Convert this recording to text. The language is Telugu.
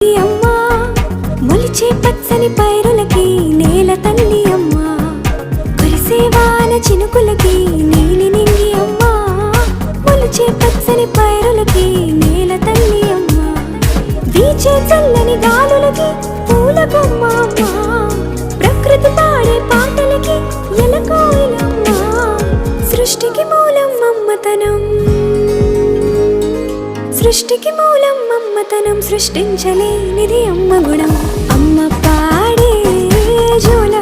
అమ్మా మొలిచే పచ్చని పైరులకి నేల తల్లి అమ్మా, కురిసేవాన చినుకులకి నీలి నింగి అమ్మా, మొలిచే పచ్చని పైరులకి నేల తల్లి అమ్మా, వీచే చల్లని గాలులకి పూల బొమ్మ అమ్మా, ప్రకృతి పాడే పాటలకి ఎలకోయిలమ్మా, సృష్టికి మూలం మమ్మతనం, సృష్టికి మూలం మమ్మతనం, సృష్టించలేనిది అమ్మ గుణం, అమ్మ పాడే జోల